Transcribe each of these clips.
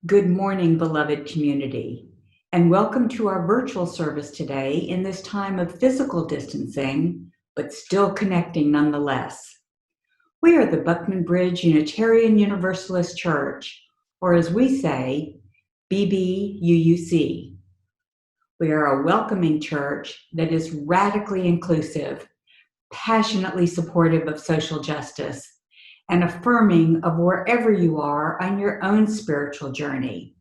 Good morning, beloved community, and welcome to our virtual service today in this time of physical distancing, but still connecting nonetheless. We are the Buckman Bridge Unitarian Universalist Church, or as we say, BBUUC. We are a welcoming church that is radically inclusive, passionately supportive of social justice, and affirming of wherever you are on your own spiritual journey.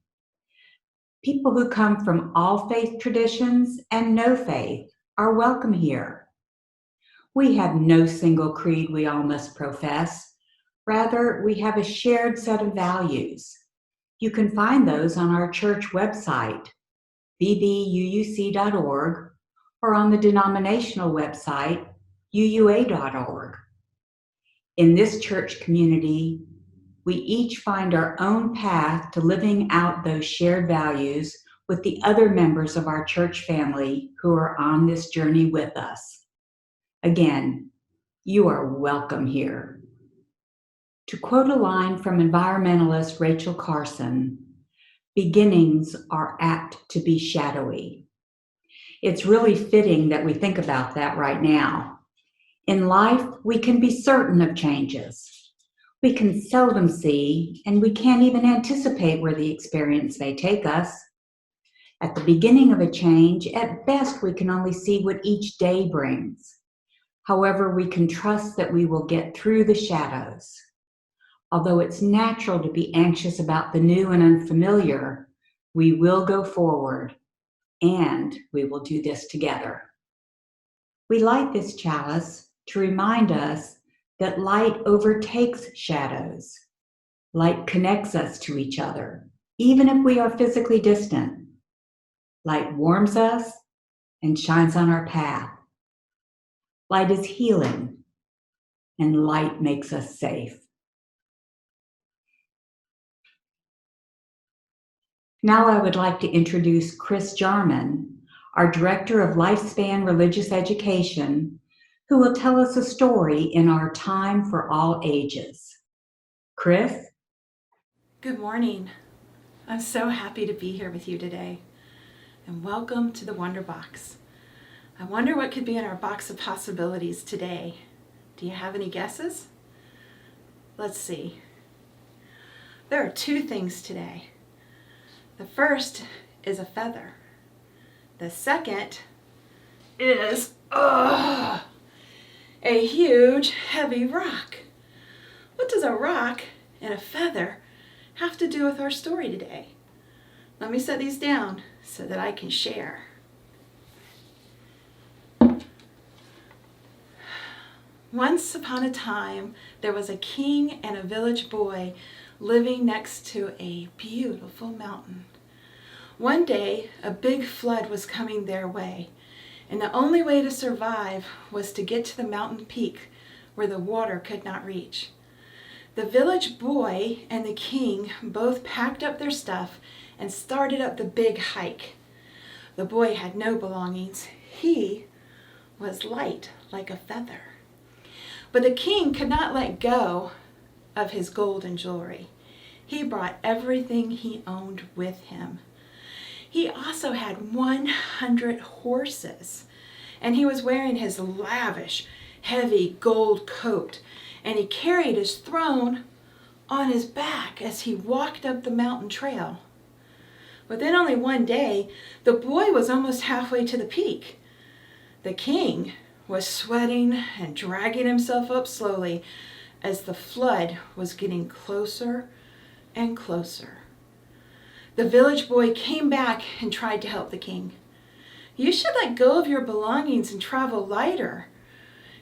People who come from all faith traditions and no faith are welcome here. We have no single creed we all must profess. Rather, we have a shared set of values. You can find those on our church website, bbuuc.org, or on the denominational website, uua.org. In this church community, we each find our own path to living out those shared values with the other members of our church family who are on this journey with us. Again, you are welcome here. To quote a line from environmentalist Rachel Carson, beginnings are apt to be shadowy. It's really fitting that we think about that right now. In life, we can be certain of changes. We can seldom see, and we can't even anticipate where the experience may take us. At the beginning of a change, at best, we can only see what each day brings. However, we can trust that we will get through the shadows. Although it's natural to be anxious about the new and unfamiliar, we will go forward, and we will do this together. We light this chalice to remind us that light overtakes shadows. Light connects us to each other, even if we are physically distant. Light warms us and shines on our path. Light is healing, and light makes us safe. Now I would like to introduce Chris Jarman, our Director of Lifespan Religious Education, who will tell us a story in our Time for All Ages. Chris? Good morning. I'm so happy to be here with you today. And welcome to the Wonder Box. I wonder what could be in our box of possibilities today. Do you have any guesses? Let's see. There are two things today. The first is a feather. The second is a huge, heavy rock. What does a rock and a feather have to do with our story today? Let me set these down so that I can share. Once upon a time, there was a king and a village boy living next to a beautiful mountain. One day, a big flood was coming their way, and the only way to survive was to get to the mountain peak where the water could not reach. The village boy and the king both packed up their stuff and started up the big hike. The boy had no belongings. He was light like a feather. But the king could not let go of his gold and jewelry. He brought everything he owned with him. He also had 100 horses, and he was wearing his lavish, heavy gold coat, and he carried his throne on his back as he walked up the mountain trail. Within only one day, the boy was almost halfway to the peak. The king was sweating and dragging himself up slowly as the flood was getting closer and closer. The village boy came back and tried to help the king. "You should let go of your belongings and travel lighter.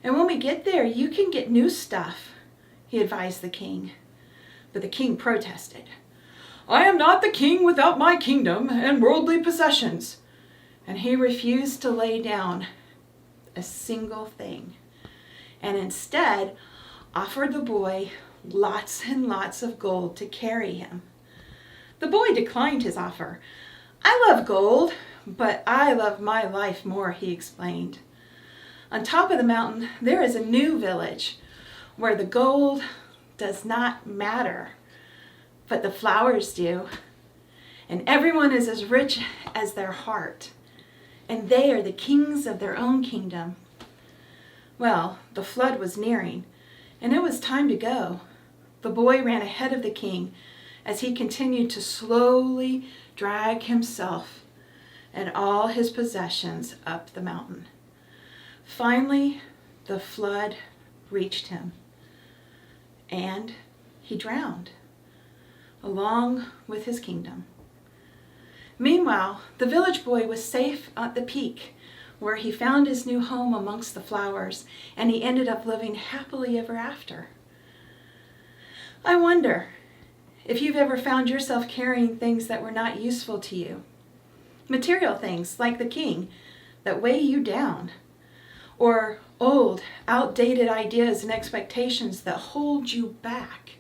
And when we get there, you can get new stuff," he advised the king. But the king protested. "I am not the king without my kingdom and worldly possessions." And he refused to lay down a single thing, and instead offered the boy lots and lots of gold to carry him. The boy declined his offer. "I love gold, but I love my life more," he explained. On top of the mountain, there is a new village where the gold does not matter, but the flowers do, and everyone is as rich as their heart, and they are the kings of their own kingdom. Well, the flood was nearing, and it was time to go. The boy ran ahead of the king as he continued to slowly drag himself and all his possessions up the mountain. Finally, the flood reached him, and he drowned, along with his kingdom. Meanwhile, the village boy was safe at the peak, where he found his new home amongst the flowers, and he ended up living happily ever after. I wonder if you've ever found yourself carrying things that were not useful to you. Material things like the king that weigh you down, or old, outdated ideas and expectations that hold you back.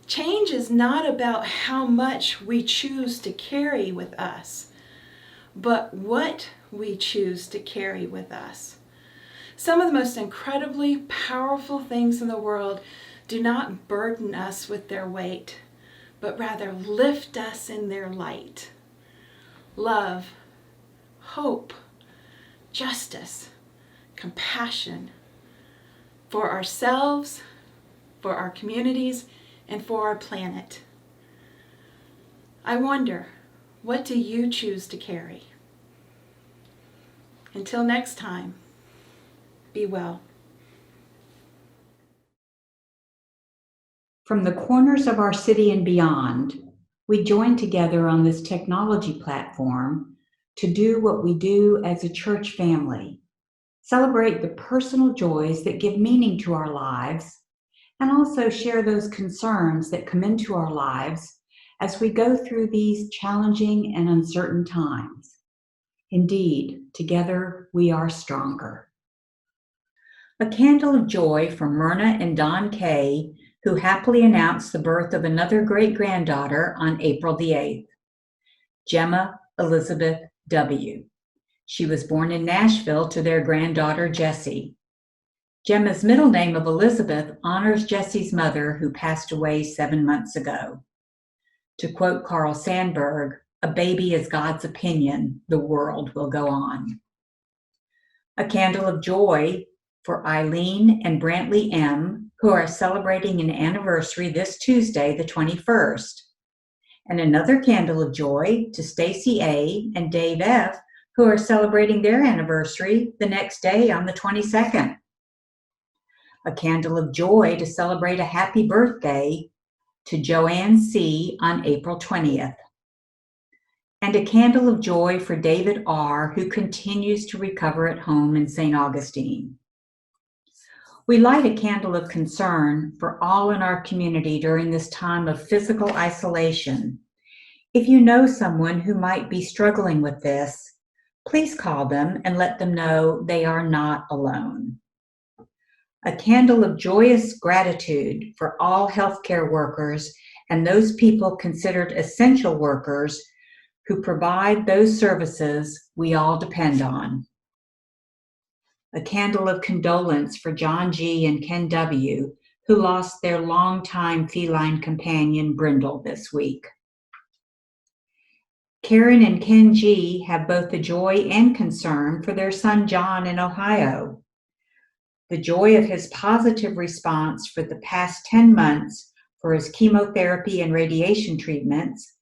Change is not about how much we choose to carry with us, but what we choose to carry with us. Some of the most incredibly powerful things in the world do not burden us with their weight, but rather lift us in their light. Love, hope, justice, compassion for ourselves, for our communities, and for our planet. I wonder, what do you choose to carry? Until next time, be well. From the corners of our city and beyond, we join together on this technology platform to do what we do as a church family, celebrate the personal joys that give meaning to our lives, and also share those concerns that come into our lives as we go through these challenging and uncertain times. Indeed, together we are stronger. A candle of joy from Myrna and Don Kay, who happily announced the birth of another great-granddaughter on April the 8th, Gemma Elizabeth W. She was born in Nashville to their granddaughter, Jessie. Gemma's middle name of Elizabeth honors Jessie's mother, who passed away 7 months ago. To quote Carl Sandburg, "A baby is God's opinion, the world will go on." A candle of joy for Eileen and Brantley M., who are celebrating an anniversary this Tuesday, the 21st. And another candle of joy to Stacy A. and Dave F., who are celebrating their anniversary the next day on the 22nd. A candle of joy to celebrate a happy birthday to Joanne C. on April 20th. And a candle of joy for David R., who continues to recover at home in St. Augustine. We light a candle of concern for all in our community during this time of physical isolation. If you know someone who might be struggling with this, please call them and let them know they are not alone. A candle of joyous gratitude for all healthcare workers and those people considered essential workers who provide those services we all depend on. A candle of condolence for John G. and Ken W., who lost their longtime feline companion, Brindle, this week. Karen and Ken G. have both the joy and concern for their son, John, in Ohio. The joy of his positive response for the past 10 months for his chemotherapy and radiation treatments,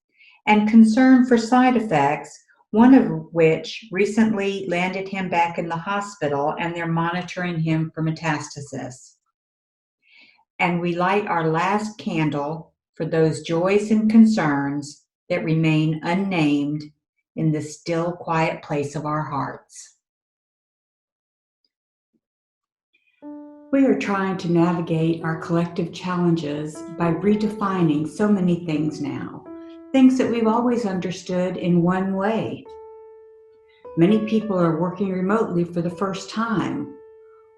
and concern for side effects, one of which recently landed him back in the hospital, and they're monitoring him for metastasis. And we light our last candle for those joys and concerns that remain unnamed in the still, quiet place of our hearts. We are trying to navigate our collective challenges by redefining so many things now, things that we've always understood in one way. Many people are working remotely for the first time,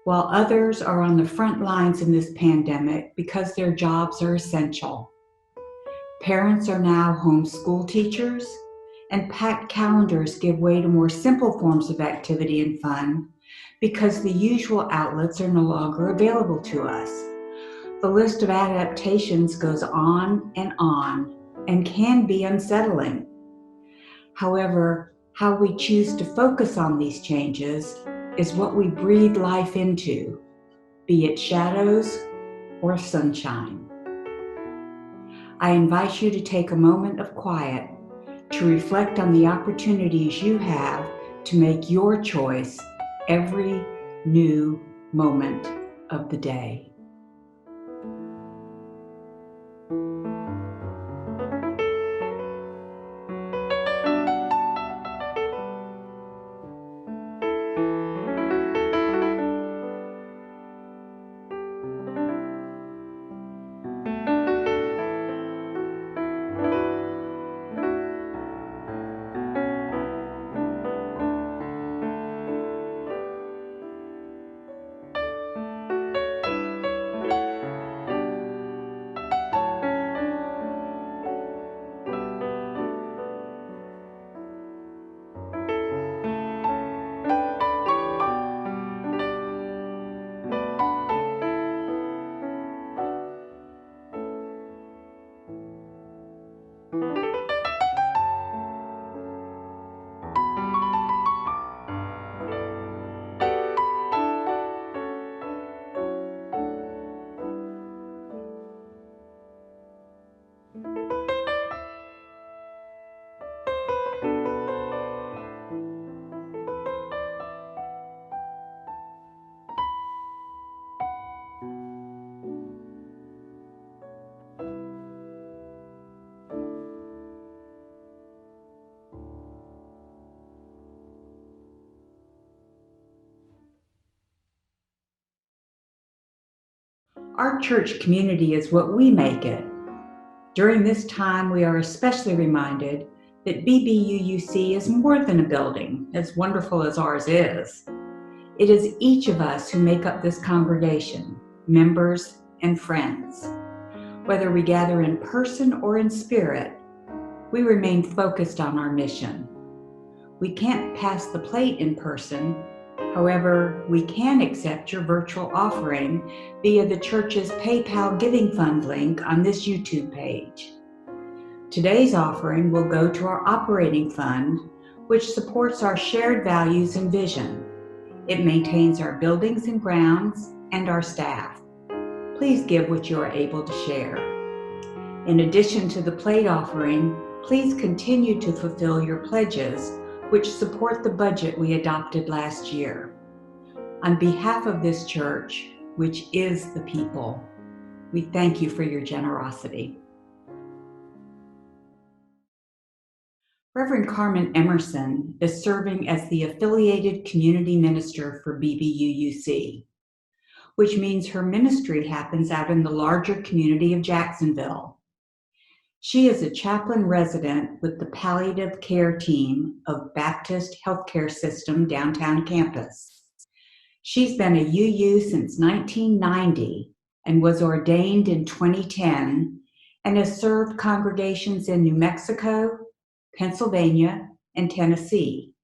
while others are on the front lines in this pandemic because their jobs are essential. Parents are now homeschool teachers, and packed calendars give way to more simple forms of activity and fun because the usual outlets are no longer available to us. The list of adaptations goes on and on. and can be unsettling. However, how we choose to focus on these changes is what we breathe life into, be it shadows or sunshine. I invite you to take a moment of quiet to reflect on the opportunities you have to make your choice every new moment of the day. Our church community is what we make it. During this time, we are especially reminded that BBUUC is more than a building, as wonderful as ours is. It is each of us who make up this congregation, members and friends. Whether we gather in person or in spirit, we remain focused on our mission. We can't pass the plate in person. However, we can accept your virtual offering via the church's PayPal Giving Fund link on this YouTube page. Today's offering will go to our operating fund, which supports our shared values and vision. It maintains our buildings and grounds and our staff. Please give what you are able to share. In addition to the plate offering, please continue to fulfill your pledges, which support the budget we adopted last year. On behalf of this church, which is the people, we thank you for your generosity. Reverend Carmen Emerson is serving as the affiliated community minister for BBUUC, which means her ministry happens out in the larger community of Jacksonville. She is a chaplain resident with the palliative care team of Baptist Healthcare System downtown campus. She's been a UU since 1990 and was ordained in 2010 and has served congregations in New Mexico, Pennsylvania, and Tennessee.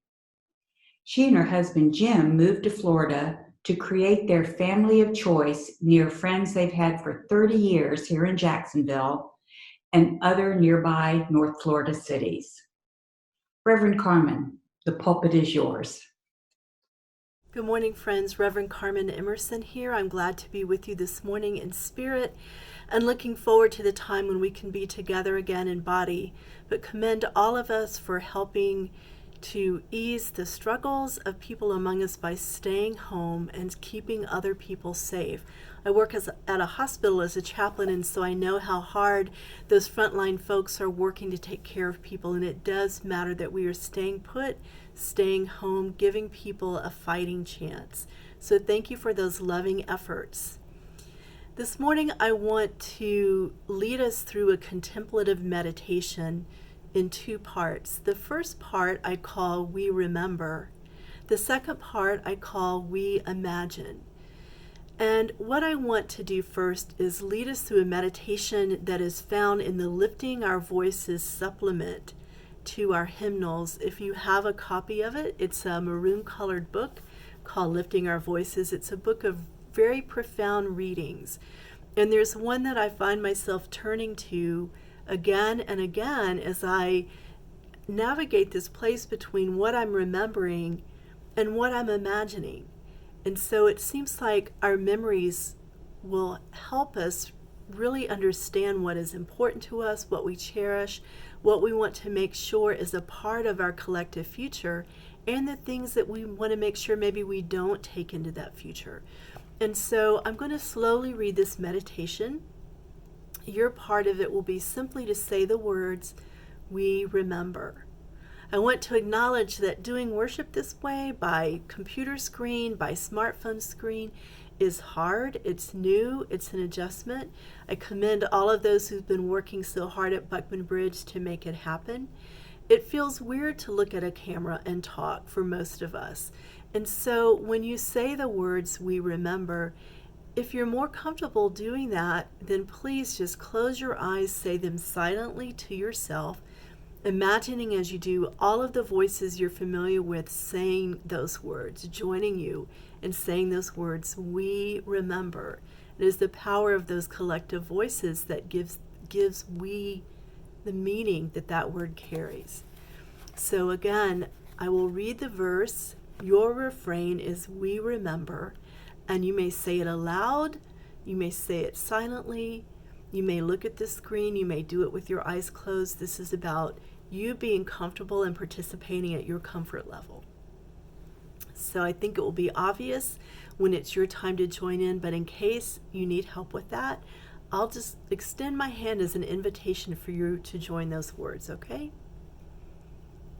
She and her husband Jim moved to Florida to create their family of choice near friends they've had for 30 years here in Jacksonville and other nearby North Florida cities. Reverend Carmen, the pulpit is yours. Good morning, friends. Reverend Carmen Emerson here. I'm glad to be with you this morning in spirit and looking forward to the time when we can be together again in body, but commend all of us for helping to ease the struggles of people among us by staying home and keeping other people safe. I work at a hospital as a chaplain, and so I know how hard those frontline folks are working to take care of people, and it does matter that we are staying put, staying home, giving people a fighting chance. So thank you for those loving efforts. This morning I want to lead us through a contemplative meditation in two parts. The first part I call We Remember. The second part I call We Imagine. And what I want to do first is lead us through a meditation that is found in the Lifting Our Voices supplement to our hymnals. If you have a copy of it, it's a maroon-colored book called Lifting Our Voices. It's a book of very profound readings. And there's one that I find myself turning to again and again as I navigate this place between what I'm remembering and what I'm imagining. And so it seems like our memories will help us really understand what is important to us, what we cherish, what we want to make sure is a part of our collective future, and the things that we want to make sure maybe we don't take into that future. And so I'm going to slowly read this meditation. Your part of it will be simply to say the words, "We remember." I want to acknowledge that doing worship this way, by computer screen, by smartphone screen, is hard. It's new. It's an adjustment. I commend all of those who've been working so hard at Buckman Bridge to make it happen. It feels weird to look at a camera and talk for most of us. And so when you say the words, "We remember," if you're more comfortable doing that, then please just close your eyes, say them silently to yourself, imagining as you do all of the voices you're familiar with saying those words, joining you in saying those words, "We remember." It is the power of those collective voices that gives we the meaning that that word carries. So again, I will read the verse. Your refrain is "We remember," and you may say it aloud, you may say it silently, you may look at the screen, you may do it with your eyes closed. This is about you being comfortable and participating at your comfort level. So I think it will be obvious when it's your time to join in, but in case you need help with that, I'll just extend my hand as an invitation for you to join those words, okay?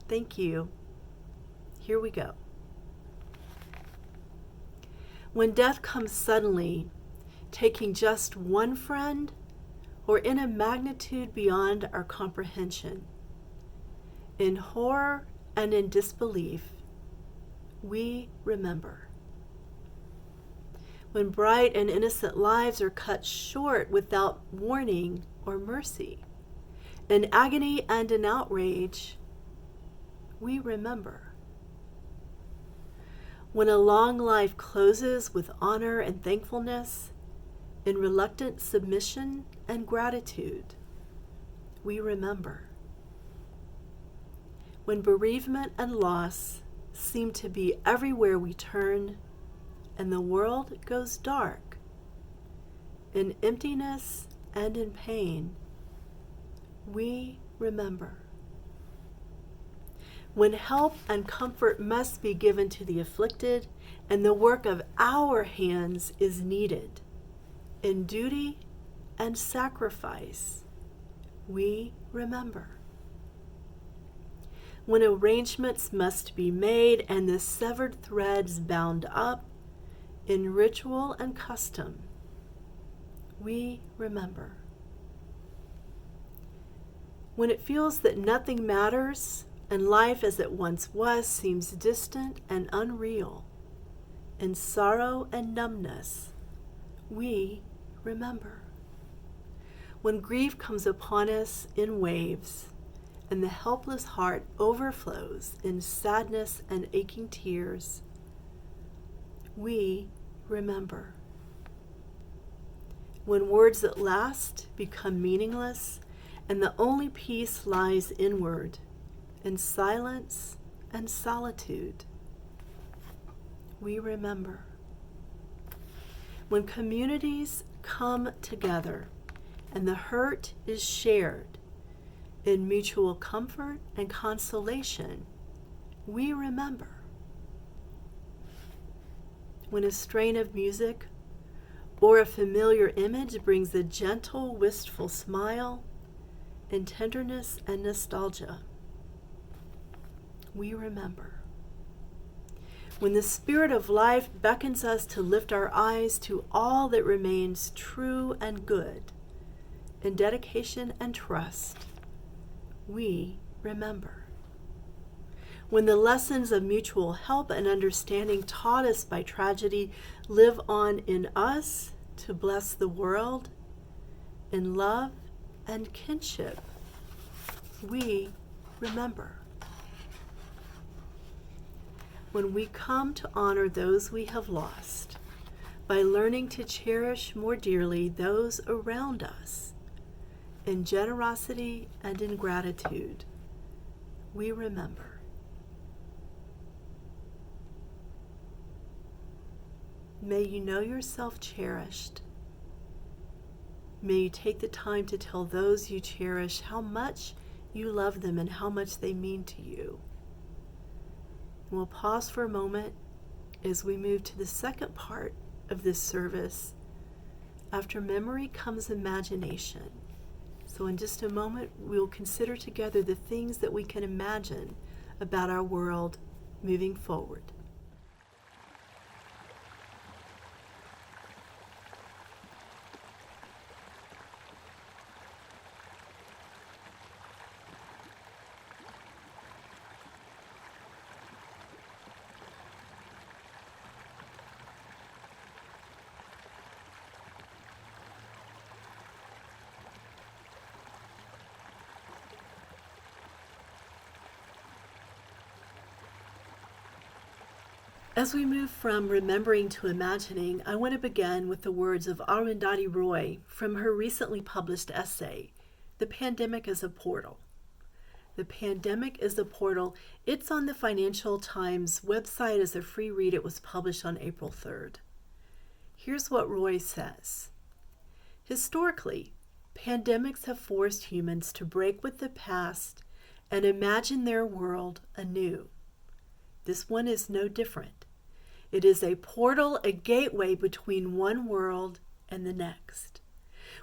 Thank you. Here we go. When death comes suddenly, taking just one friend, or in a magnitude beyond our comprehension, in horror and in disbelief, we remember. When bright and innocent lives are cut short without warning or mercy, in agony and in outrage, we remember. When a long life closes with honor and thankfulness, in reluctant submission and gratitude, we remember. When bereavement and loss seem to be everywhere we turn, and the world goes dark, in emptiness and in pain, we remember. When help and comfort must be given to the afflicted, and the work of our hands is needed, in duty and sacrifice, we remember. When arrangements must be made and the severed threads bound up, in ritual and custom, we remember. When it feels that nothing matters and life as it once was seems distant and unreal, in sorrow and numbness, we remember. When grief comes upon us in waves, and the helpless heart overflows in sadness and aching tears, we remember. When words at last become meaningless, and the only peace lies inward, in silence and solitude, we remember. When communities come together, and the hurt is shared, in mutual comfort and consolation, we remember. When a strain of music or a familiar image brings a gentle, wistful smile in tenderness and nostalgia, we remember. When the Spirit of life beckons us to lift our eyes to all that remains true and good, in dedication and trust, we remember. When the lessons of mutual help and understanding taught us by tragedy live on in us to bless the world, in love and kinship, we remember. When we come to honor those we have lost by learning to cherish more dearly those around us, in generosity and in gratitude, we remember. May you know yourself cherished. May you take the time to tell those you cherish how much you love them and how much they mean to you. We'll pause for a moment as we move to the second part of this service. After memory comes imagination. So in just a moment, we'll consider together the things that we can imagine about our world moving forward. As we move from remembering to imagining, I want to begin with the words of Arundhati Roy from her recently published essay, The Pandemic is a Portal. The Pandemic is a Portal. It's on the Financial Times website as a free read. It was published on April 3rd. Here's what Roy says. Historically, pandemics have forced humans to break with the past and imagine their world anew. This one is no different. It is a portal, a gateway between one world and the next.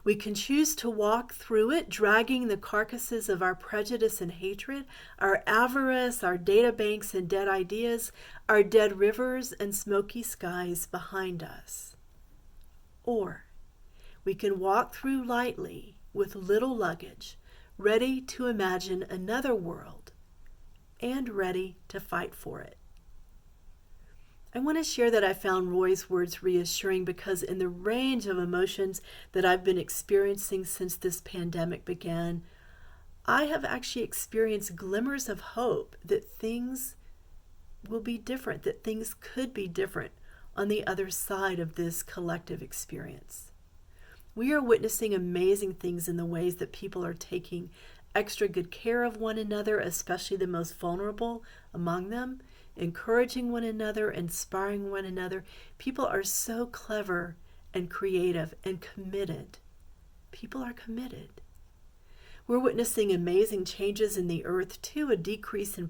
We can choose to walk through it, dragging the carcasses of our prejudice and hatred, our avarice, our data banks and dead ideas, our dead rivers and smoky skies behind us. Or we can walk through lightly with little luggage, ready to imagine another world and ready to fight for it. I want to share that I found Roy's words reassuring because in the range of emotions that I've been experiencing since this pandemic began, I have actually experienced glimmers of hope that things will be different, that things could be different on the other side of this collective experience. We are witnessing amazing things in the ways that people are taking extra good care of one another, especially the most vulnerable among them, encouraging one another, inspiring one another. People are so clever and creative and committed. People are committed. We're witnessing amazing changes in the earth too, a decrease in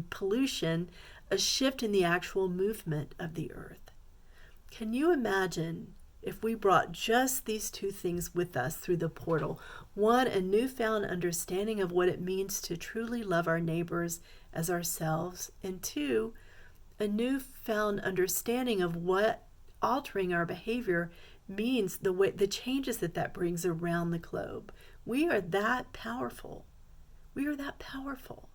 pollution, a shift in the actual movement of the earth. Can you imagine if we brought just these two things with us through the portal? One, a newfound understanding of what it means to truly love our neighbors as ourselves, and two, a newfound understanding of what altering our behavior means, the changes that brings around the globe. We are that powerful. We are that powerful.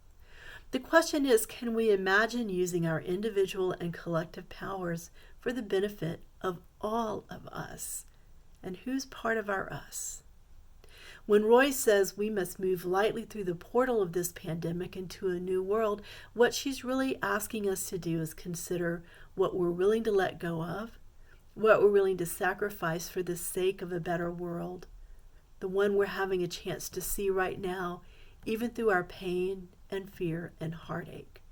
The question is, can we imagine using our individual and collective powers for the benefit of all of us? And who's part of our us? When Roy says we must move lightly through the portal of this pandemic into a new world, what she's really asking us to do is consider what we're willing to let go of, what we're willing to sacrifice for the sake of a better world, the one we're having a chance to see right now, even through our pain and fear and heartache.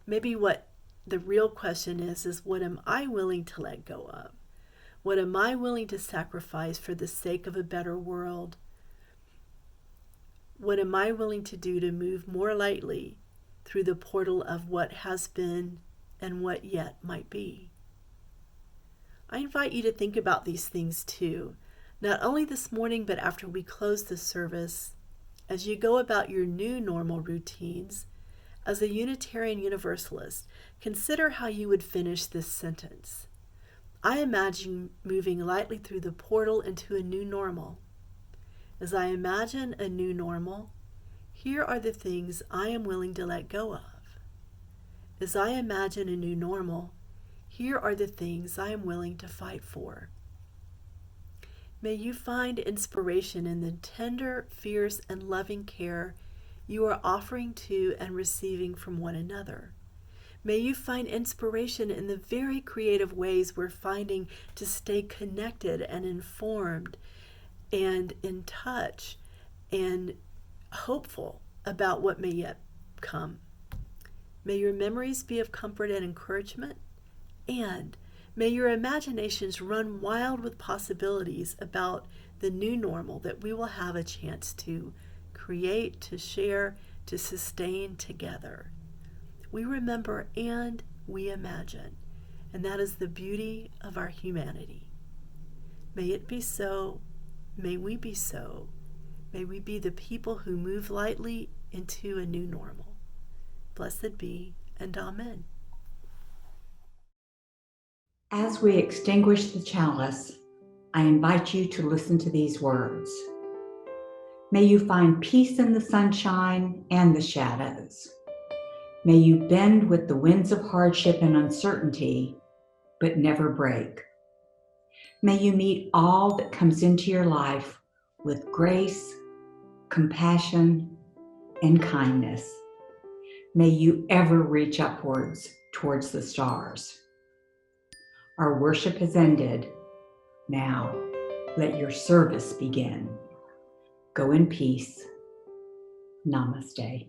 Maybe what the real question is what am I willing to let go of? What am I willing to sacrifice for the sake of a better world? What am I willing to do to move more lightly through the portal of what has been and what yet might be? I invite you to think about these things too, not only this morning, but after we close the service, as you go about your new normal routines. As a Unitarian Universalist, consider how you would finish this sentence. I imagine moving lightly through the portal into a new normal. As I imagine a new normal, here are the things I am willing to let go of. As I imagine a new normal, here are the things I am willing to fight for. May you find inspiration in the tender, fierce, and loving care you are offering to and receiving from one another. May you find inspiration in the very creative ways we're finding to stay connected and informed and in touch and hopeful about what may yet come. May your memories be of comfort and encouragement, and may your imaginations run wild with possibilities about the new normal that we will have a chance to create, to share, to sustain together. We remember and we imagine, and that is the beauty of our humanity. May it be so. May we be so. May we be the people who move lightly into a new normal. Blessed be, and amen. As we extinguish the chalice, I invite you to listen to these words. May you find peace in the sunshine and the shadows. May you bend with the winds of hardship and uncertainty, but never break. May you meet all that comes into your life with grace, compassion, and kindness. May you ever reach upwards towards the stars. Our worship has ended. Now, let your service begin. Go in peace. Namaste.